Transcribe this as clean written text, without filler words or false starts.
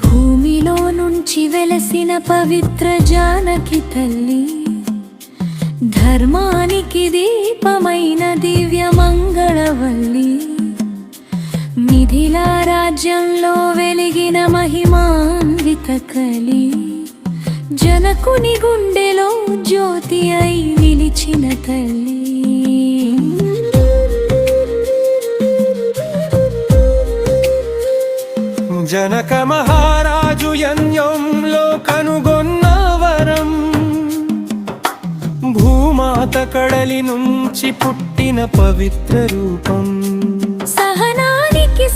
భూమిలో నుంచి వెలసిన పవిత్ర జానకి తల్లి, ధర్మానికి దీపమైన దివ్య మంగళవల్లి, మిథిలా రాజ్యంలో వెలిగిన మహిమాన్విత కలి, జనకుని గుండెలో జ్యోతి అయి నిలిచిన తల్లి. జనక మహారాజు యజ్ఞంలో కనుగొన్న వరం, భూమాత కడలి నుంచి పుట్టిన పవిత్ర రూపం. సహనానికి